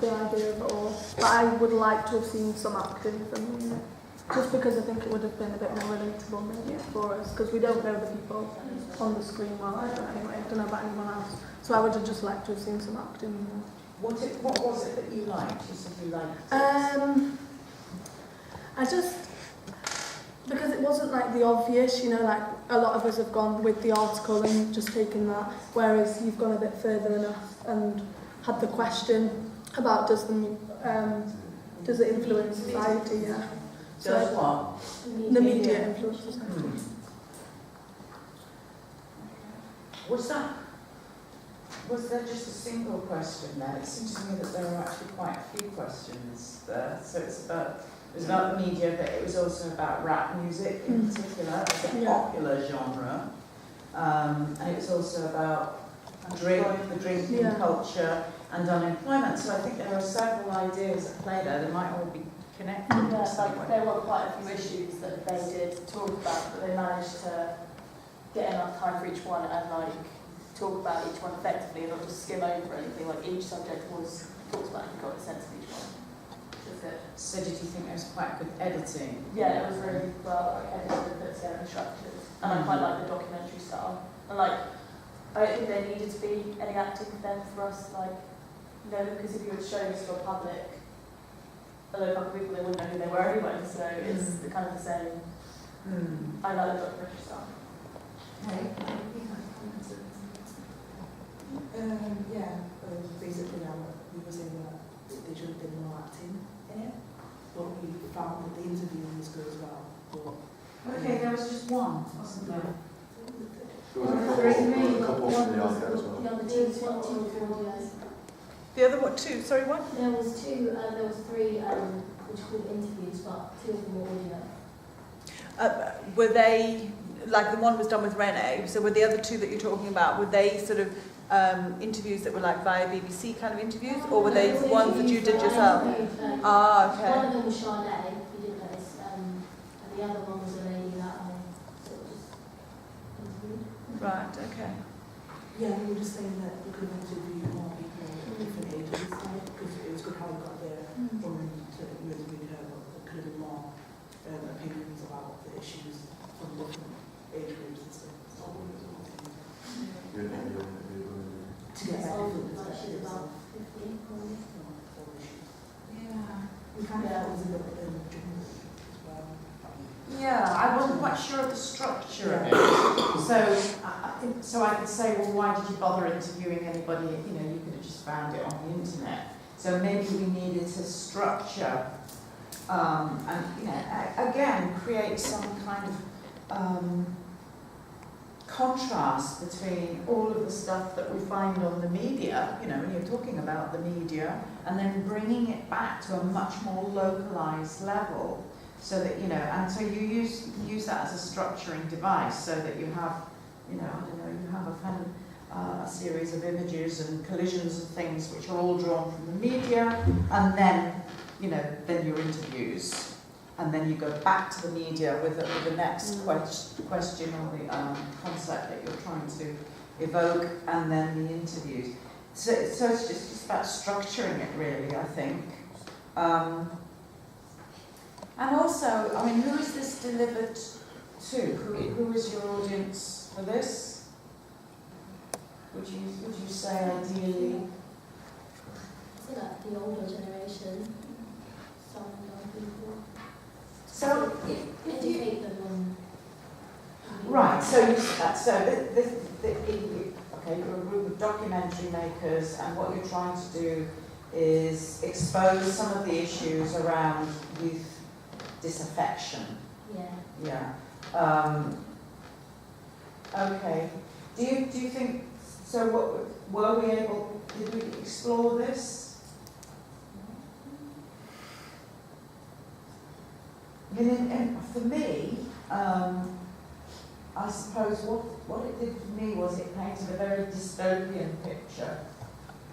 the idea of it all. But I would like to have seen some acting from me in it. Just because I think it would have been a bit more relatable maybe for us, because we don't know the people on the screen well. Anyway, I don't know about anyone else. So I would have just liked to have seen some acting. What was it that you liked? You said you liked it. I just, because it wasn't like the obvious, you know, like a lot of us have gone with the article and just taken that, whereas you've gone a bit further enough and had the question about does it influence society? Yeah. Does what? The media influence society. Was there just a single question then? It seems to me that there are actually quite a few questions there. So it was about the media, but it was also about rap music in particular, as a popular genre. And it was also about the drinking culture and unemployment. So I think there are several ideas at play there. They might all be connected. Yeah, like there were quite a few issues that they did talk about, but they managed to get enough time for each one and like talk about each one effectively and not just skim over anything. Like each subject was talked about and you got a sense of each one. Which was good. So did you think there was quite good editing? Yeah, it was really well edited and put together and structured. And I quite like the documentary style. And like I don't think there needed to be any acting then for us, like because if you were to show this to a public, a load of people, they wouldn't know who they were anyway, so it's kind of the same. I like the documentary style. Basically now we were saying that they should have been more acting in it, but we found that the interview was good as well. Okay, there was just one, wasn't there? There was a couple from the other as well. The other what? Two? Sorry, what? There was three, which were called interviews, but two of them were audio. Were they, like the one was done with Renee, so were the other two that you're talking about, were they sort of interviews that were like via BBC kind of interviews, or were they ones that you did yourself? Okay. Okay. One of them was Charlotte, who did this, and the other one was a lady that I sort of just interviewed. Right, okay. Yeah, we were just saying that we could interview more people at different ages, because it was good how we got their woman to interview her, but there could have been more opinions about the issues from different age groups and stuff. To get She's that old, different like she's perspective. about 50 probably. Yeah. We kind of thought it was a little bit as well. Yeah, I wasn't quite sure of the structure of it. So I could say, well, why did you bother interviewing anybody? You know, you could have just found it on the internet. So maybe we needed to structure and, you know, again, create some kind of contrast between all of the stuff that we find on the media, you know, when you're talking about the media, and then bringing it back to a much more localized level. So that, you know, and so you use that as a structuring device so that you have, you know, I don't know, you have a kind of a series of images and collisions of things which are all drawn from the media, and then, you know, then your interviews. And then you go back to the media with the next question or the concept that you're trying to evoke, and then the interviews. So it's just about structuring it, really, I think. And also, I mean, who is this delivered to? Who is your audience for this? Would you say ideally? I feel like the older generation, some young people. So if you educate them on. right, so okay, you're a group of documentary makers, and what you're trying to do is expose some of the issues around youth disaffection. Yeah. Okay. Do you think so? What did we explore this? And for me, I suppose what it did for me was it painted a very dystopian picture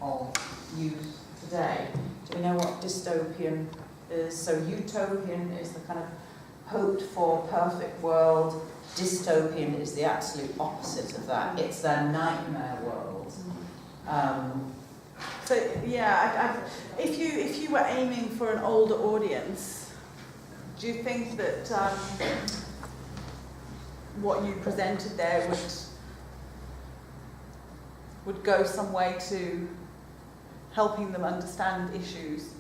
of youth today. Do we know what dystopian is? So utopian is the kind of hoped for perfect world. Dystopian is the absolute opposite of that. It's their nightmare world. So yeah, if we're aiming for an older audience, do you think that what you presented there would go some way to helping them understand issues?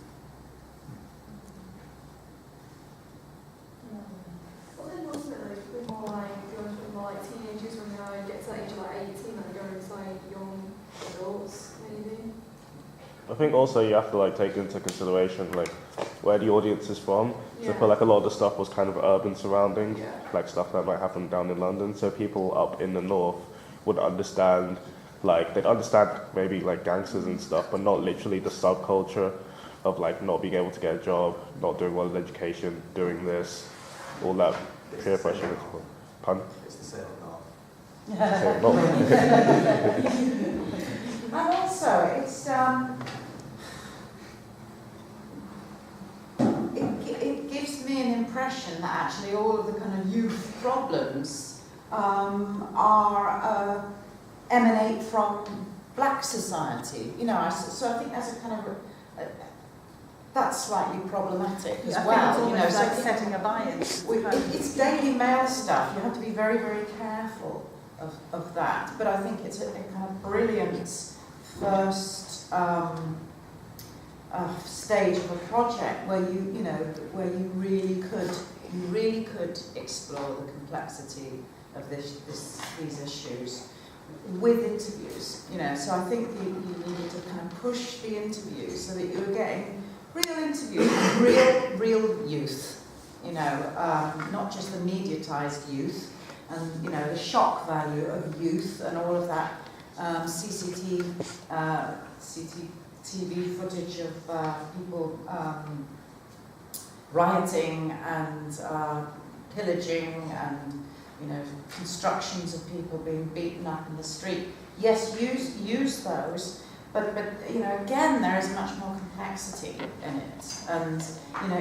Well, then ultimately, we're more like going from more like teenagers when they get to that age of like 18 and they go into like young adults, maybe. I think also you have to like take into consideration like where the audience is from. So I feel like a lot of the stuff was kind of urban surroundings, like stuff that might happen down in London. So people up in the north would understand, like they'd understand maybe like gangsters and stuff, but not literally the subculture of like not being able to get a job, not doing well in education, doing this, all that peer pressure. Pun? It's the same now. Same not. And also, it's it gives me an impression that actually all of the kind of youth problems emanate from black society. You know, so I think that's a kind of that's slightly problematic as well. You know, it's like setting a bias. It's Daily Mail stuff. You have to be very, very careful of that. But I think it's a kind of brilliant first stage of a project where where you really could explore the complexity of these issues with interviews. You know, so I think you needed to kind of push the interviews so that you were getting real interviews with real youth. You know, not just the mediatized youth and the shock value of youth and all of that. CCTV footage of people rioting and pillaging and constructions of people being beaten up in the street. Yes, use those, but again there is much more complexity in it. And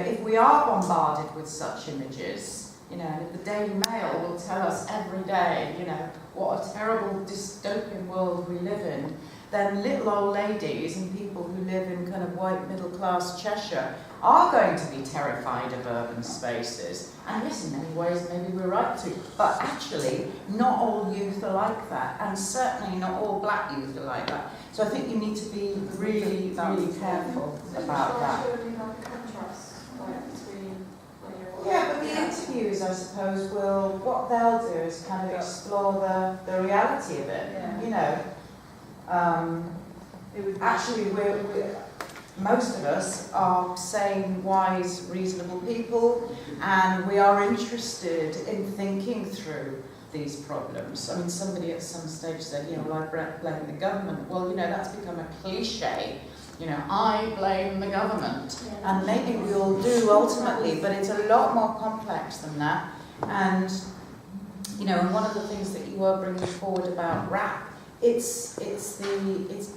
if we are bombarded with such images, and if the Daily Mail will tell us every day, what a terrible dystopian world we live in, then little old ladies and people who live in kind of white middle-class Cheshire are going to be terrified of urban spaces. And yes, in many ways, maybe we're right to. But actually, not all youth are like that. And certainly not all black youth are like that. So I think you need to be really, really careful about that. Yeah, but the interviews, I suppose, what they'll do is kind of explore the reality of it. Actually, most of us are sane, wise, reasonable people, and we are interested in thinking through these problems. I mean, somebody at some stage said, well, I blame the government. Well, that's become a cliche. I blame the government. And maybe we all do ultimately, but it's a lot more complex than that. And, and one of the things that you were bringing forward about rap, it's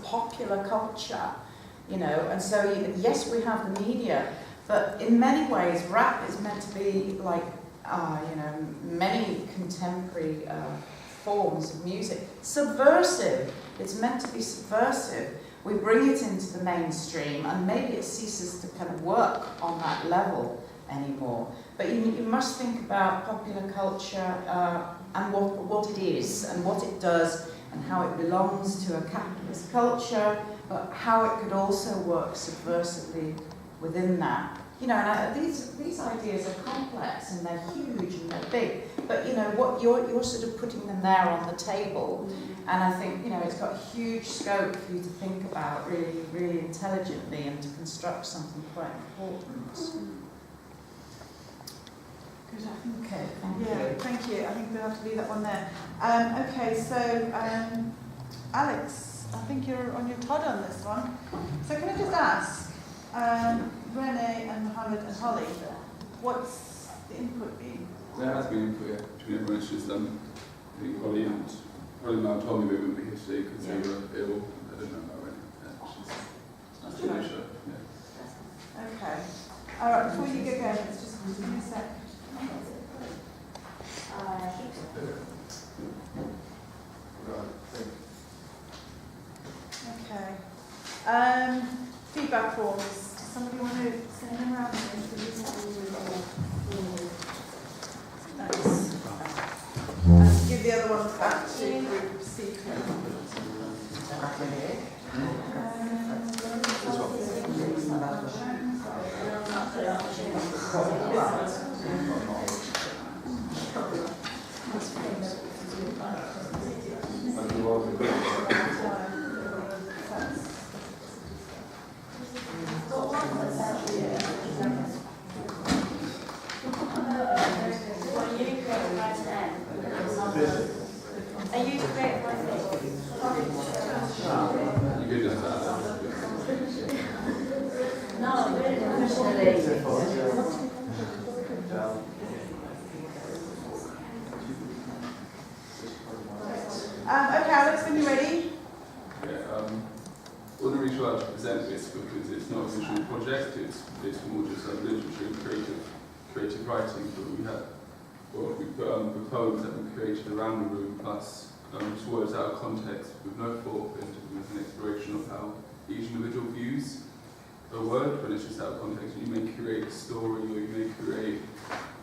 popular culture, and so yes, we have the media, but in many ways rap is meant to be like, many contemporary forms of music, subversive. It's meant to be subversive. We bring it into the mainstream, and maybe it ceases to kind of work on that level anymore. But you must think about popular culture and what it is and what it does and how it belongs to a capitalist culture, but how it could also work subversively within that. And these ideas are complex and they're huge and they're big, but what you're sort of putting them there on the table, and I think it's got huge scope for you to think about really, really intelligently and to construct something quite important. Good, okay, thank you. Thank you. I think we'll have to leave that one there. Okay, so Alex, I think you're on your Todd on this one. So can I just ask, Renee and Mohammed and Holly, what's the input been? There has been input, yeah, between everyone. It's just, I think Holly and Mal told me we wouldn't be here today because they were ill. I don't know about Renee. She's not sure. Yeah. Okay. All right, before you get going, let's just give me a sec. Okay. Feedback forms to Somebody want to send them around? Thanks. And give the other ones back to Group C. You could just add that. Okay, Alex, when you're ready. Wasn't really sure how to present this because it's not a visual project, it's more just literature and creative writing, but we put poems that we created around the room, plus just words out of context with no thought into them as an exploration of how each individual views a word, but it's just out of context. You may create a story or you may create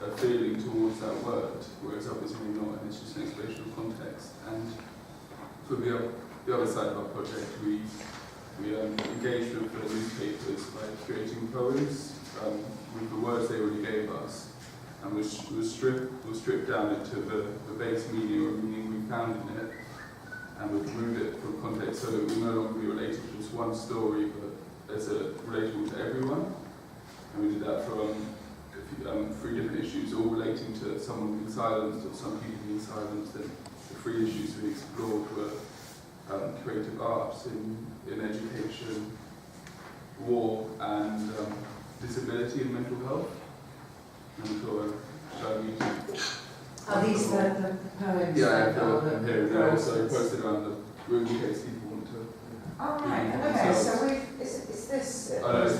a feeling towards that word, whereas others may not, and it's just an exploration of context. And for the other side of our project, we engaged with the newspapers by creating poems with the words they already gave us, and we'll strip down into the base meaning or meaning we found in it, and we'll remove it from context so that it will no longer be related to just one story, but as relatable to everyone. And we did that for 3 different issues, all relating to someone being silenced or some people being silenced. And the 3 issues we explored were creative arts in education, war, and disability and mental health. And so, Are these the poems? Yeah, I have them here. They're also posted around the room in case people want to. All right, okay, so is this... Oh, no, so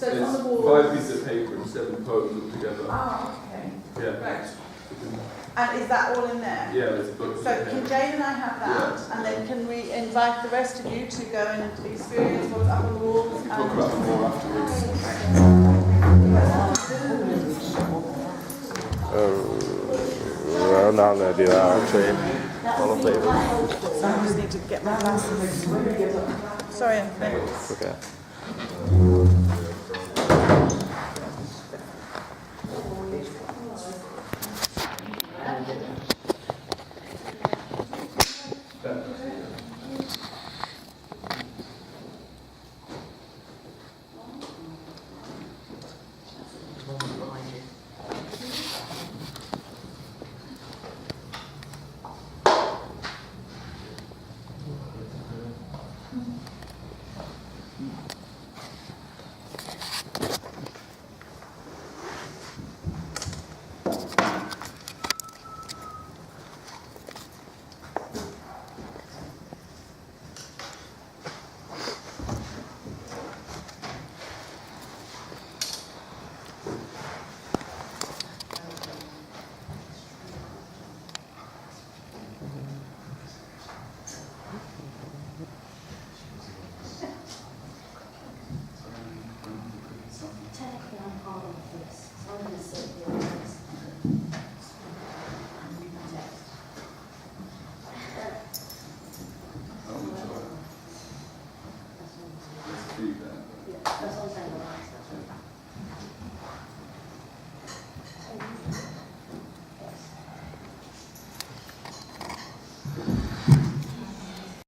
it's on the wall. 5 pieces of paper and 7 poems all together. Oh, okay. Yeah. Right. And is that all in there? Yeah, there's a book. So can Jane and I have that, Yeah. and then can we invite the rest of you to go and experience what's up on the walls? We can talk about them more afterwards. I'm not going to do that actually. All of flavor. So I just need to get my glasses. Sorry, Anthony. Okay.